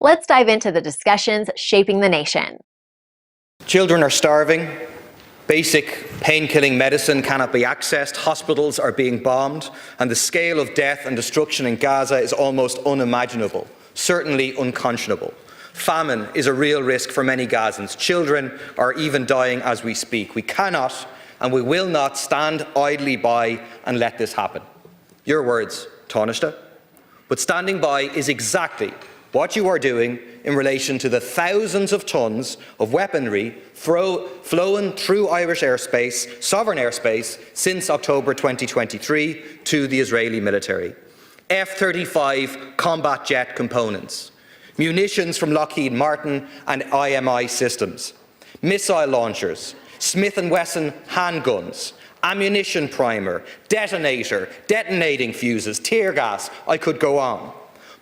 Let's dive into the discussions shaping the nation. Children are starving. Basic pain-killing medicine cannot be accessed. Hospitals are being bombed. And the scale of death and destruction in Gaza is almost unimaginable, certainly unconscionable. Famine is a real risk for many Gazans. Children are even dying as we speak. We cannot and we will not stand idly by and let this happen. Your words, Taoiseach. But standing by is exactly what you are doing in relation to the thousands of tons of weaponry flown through Irish airspace, sovereign airspace, since October 2023 to the Israeli military. F-35 combat jet components, munitions from Lockheed Martin and IMI systems, missile launchers, Smith & Wesson handguns, ammunition primer, detonator, detonating fuses, tear gas, I could go on.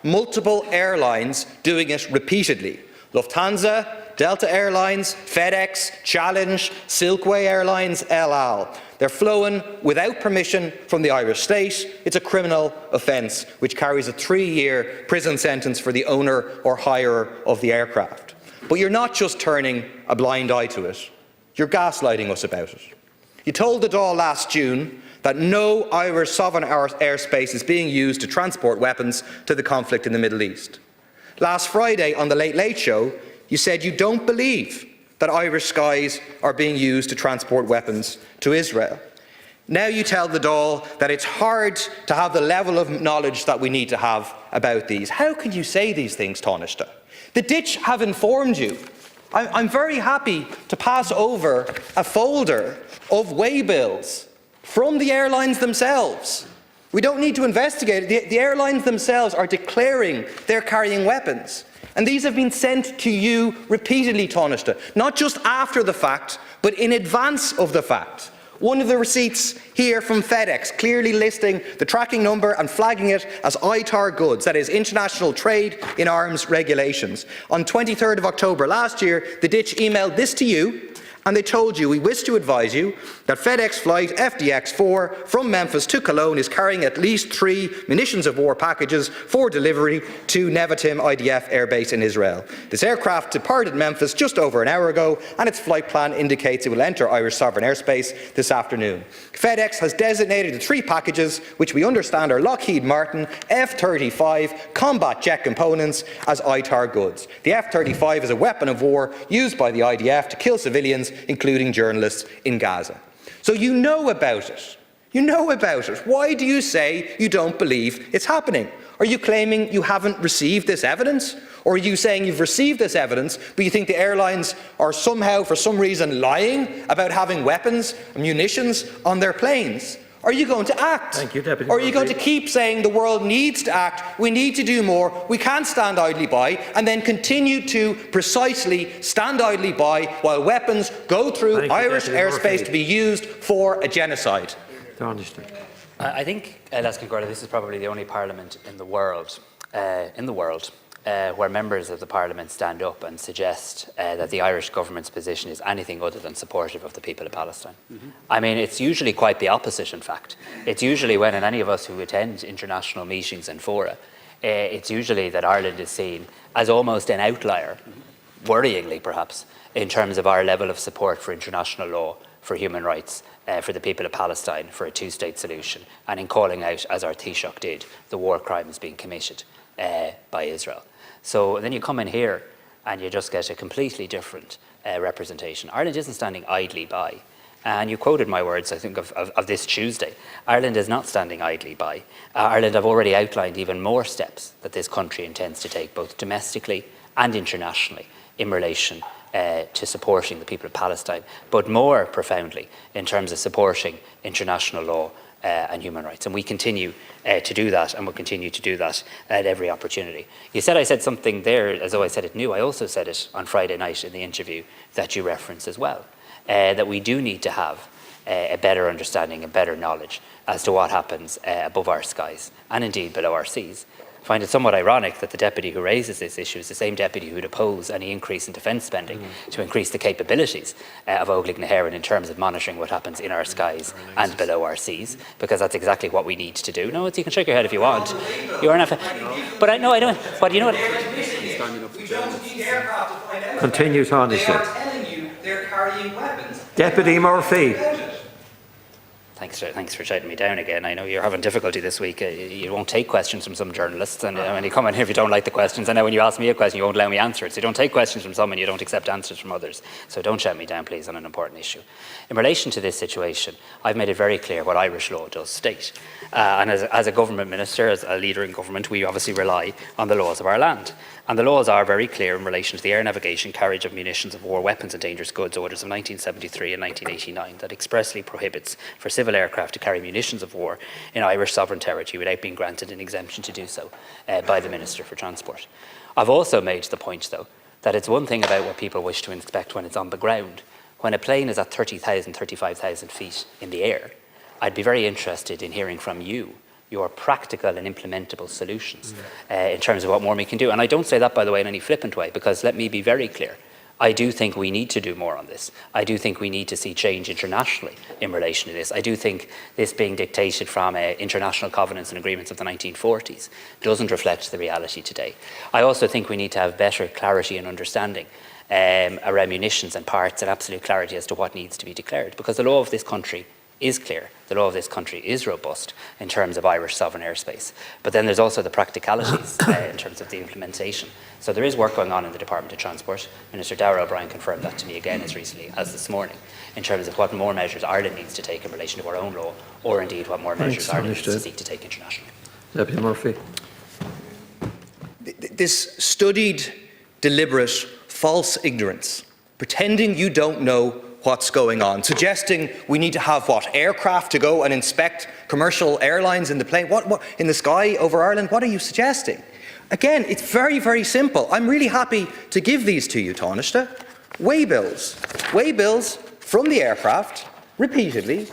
Multiple airlines doing it repeatedly. Lufthansa, Delta Airlines, FedEx, Challenge, Silkway Airlines, El Al. They're flown without permission from the Irish state. It's a criminal offence which carries a 3-year prison sentence for the owner or hirer of the aircraft. But you're not just turning a blind eye to it, you're gaslighting us about it. You told the Dáil last June that no Irish sovereign airspace is being used to transport weapons to the conflict in the Middle East. Last Friday on the Late Late Show, you said you don't believe that Irish skies are being used to transport weapons to Israel. Now you tell the Dáil that it's hard to have the level of knowledge that we need to have about these. How can you say these things, Taoiseach? The Ditch have informed you. I'm very happy to pass over a folder of waybills from the airlines themselves. We don't need to investigate it. The airlines themselves are declaring they're carrying weapons. And these have been sent to you repeatedly, Taoiseach, not just after the fact, but in advance of the fact. One of the receipts here from FedEx clearly listing the tracking number and flagging it as ITAR goods, that is International Trade in Arms Regulations. On 23rd of October last year, the Ditch emailed this to you, and they told you, we wish to advise you that FedEx flight FDX4 from Memphis to Cologne is carrying at least 3 munitions of war packages for delivery to Nevatim IDF Air Base in Israel. This aircraft departed Memphis just over an hour ago, and its flight plan indicates it will enter Irish sovereign airspace this afternoon. FedEx has designated the 3 packages, which we understand are Lockheed Martin F-35 combat jet components, as ITAR goods. The F-35 is a weapon of war used by the IDF to kill civilians, including journalists in Gaza. So you know about it. You know about it. Why do you say you don't believe it's happening? Are you claiming you haven't received this evidence? Or are you saying you've received this evidence, but you think the airlines are somehow, for some reason, lying about having weapons and munitions on their planes? Are you going to act? Thank you, Deputy. Or are you going to keep saying the world needs to act, we need to do more, we can't stand idly by, and then continue to precisely stand idly by while weapons go through Irish airspace to be used for a genocide? I think, Leslie Gorda, this is probably the only parliament in the world, where members of the parliament stand up and suggest that the Irish government's position is anything other than supportive of the people of Palestine. I mean, it's usually quite the opposite, in fact. It's usually when, and any of us who attend international meetings and fora, it's usually that Ireland is seen as almost an outlier, worryingly perhaps, in terms of our level of support for international law, for human rights, for the people of Palestine, for a 2-state solution, and in calling out, as our Taoiseach did, the war crimes being committed by Israel. So then you come in here and you just get a completely different representation. Ireland isn't standing idly by. And you quoted my words, I think, of this Tuesday. Ireland is not standing idly by. Ireland have already outlined even more steps that this country intends to take, both domestically and internationally, in relation to supporting the people of Palestine, but more profoundly in terms of supporting international law and human rights. And we continue to do that, and will continue to do that at every opportunity. You said I said something there as though I said it new. I also said it on Friday night in the interview that you referenced as well, that we do need to have a better understanding and better knowledge as to what happens above our skies and indeed below our seas. I find it somewhat ironic that the deputy who raises this issue is the same deputy who would oppose any increase in defence spending to increase the capabilities of Óglaigh na hÉireann in terms of monitoring what happens in our skies and below our seas, because that's exactly what we need to do. No, you can shake your head if you want. You are not, but I know I don't. But you know what? We don't need aircraft to find out. Continue, They are Taoiseach. telling you they're carrying weapons. Deputy Murphy. Thanks for shouting me down again. I know you're having difficulty this week. You won't take questions from some journalists, and when you come in here, if you don't like the questions, and then when you ask me a question, you won't allow me to answer it. So you don't take questions from some, and you don't accept answers from others. So don't shout me down, please, on an important issue. In relation to this situation, I've made it very clear what Irish law does state. And as a government minister, as a leader in government, we obviously rely on the laws of our land. And the laws are very clear in relation to the air navigation, carriage of munitions of war, weapons and dangerous goods orders of 1973 and 1989 that expressly prohibits for civil aircraft to carry munitions of war in Irish sovereign territory without being granted an exemption to do so by the Minister for Transport. I've also made the point, though, that it's one thing about what people wish to inspect when it's on the ground. When a plane is at 30,000, 35,000 feet in the air, I'd be very interested in hearing from you your practical and implementable solutions in terms of what more we can do. And I don't say that, by the way, in any flippant way, because let me be very clear. I do think we need to do more on this. I do think we need to see change internationally in relation to this. I do think this being dictated from international covenants and agreements of the 1940s doesn't reflect the reality today. I also think we need to have better clarity and understanding around munitions and parts and absolute clarity as to what needs to be declared, because the law of this country is clear. The law of this country is robust in terms of Irish sovereign airspace. But then there's also the practicalities in terms of the implementation. So there is work going on in the Department of Transport. Minister Darragh O'Brien confirmed that to me again as recently as this morning, in terms of what more measures Ireland needs to take in relation to our own law, or indeed what more measures Ireland needs to seek to take internationally. Deputy Murphy. This studied, deliberate, false ignorance, pretending you don't know what's going on, suggesting we need to have aircraft to go and inspect commercial airlines in the plane, what in the sky over Ireland? What are you suggesting? Again, it's very, very simple. I'm really happy to give these to you, Taoiseach. Waybills from the aircraft, repeatedly,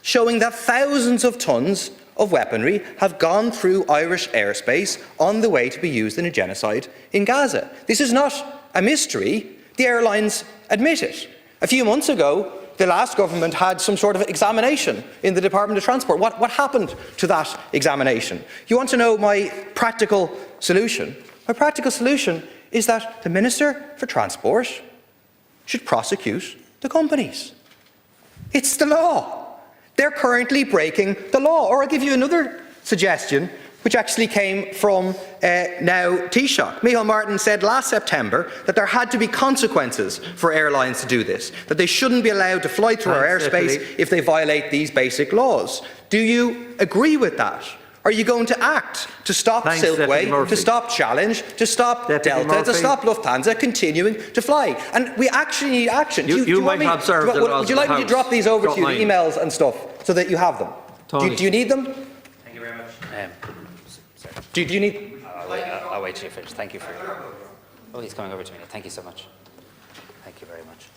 showing that thousands of tons of weaponry have gone through Irish airspace on the way to be used in a genocide in Gaza. This is not a mystery. The airlines admit it. A few months ago, the last government had some sort of examination in the Department of Transport. What happened to that examination? You want to know my practical solution? My practical solution is that the Minister for Transport should prosecute the companies. It's the law. They're currently breaking the law. Or I'll give you another suggestion, which actually came from now Taoiseach. Micheál Martin said last September that there had to be consequences for airlines to do this, that they shouldn't be allowed to fly through our airspace if they violate these basic laws. Do you agree with that? Are you going to act to stop Silkway, to stop Challenge, to stop Delta, to stop Lufthansa continuing to fly? And we actually need action. Would you like me to drop these over to you, the emails and stuff, so that you have them? Do you need them? Thank you very much. Do you need? I'll wait till you finish. Thank you for. Oh, he's coming over to me. Thank you so much. Thank you very much.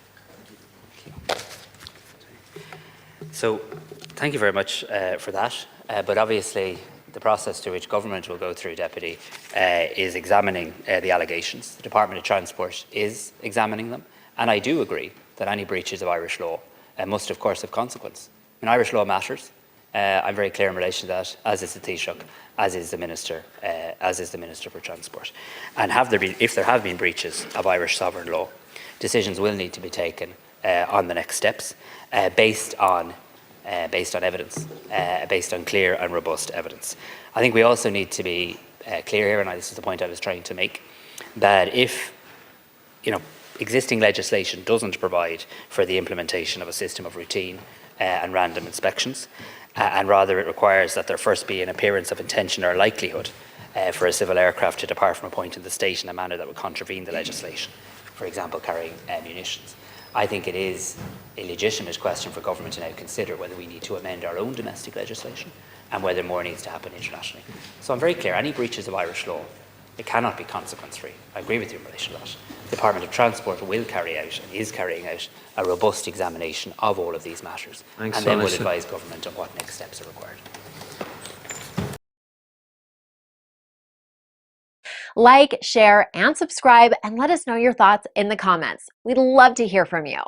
So, thank you very much for that. But obviously, the process to which government will go through, Deputy, is examining the allegations. The Department of Transport is examining them, and I do agree that any breaches of Irish law must, of course, have consequence. And Irish law matters. I'm very clear in relation to that, as is the Taoiseach, as is the Minister for Transport. And if there have been breaches of Irish sovereign law, decisions will need to be taken on the next steps, based on evidence, based on clear and robust evidence. I think we also need to be clear here, and this is the point I was trying to make, that if existing legislation doesn't provide for the implementation of a system of routine and random inspections, and rather it requires that there first be an appearance of intention or likelihood for a civil aircraft to depart from a point in the state in a manner that would contravene the legislation, for example, carrying munitions. I think it is a legitimate question for government to now consider whether we need to amend our own domestic legislation and whether more needs to happen internationally. So I'm very clear, any breaches of Irish law, it cannot be consequence-free. I agree with you in relation to that. The Department of Transport will carry out and is carrying out a robust examination of all of these matters, and then will advise government on what next steps are required. Like, share, and subscribe, and let us know your thoughts in the comments. We'd love to hear from you.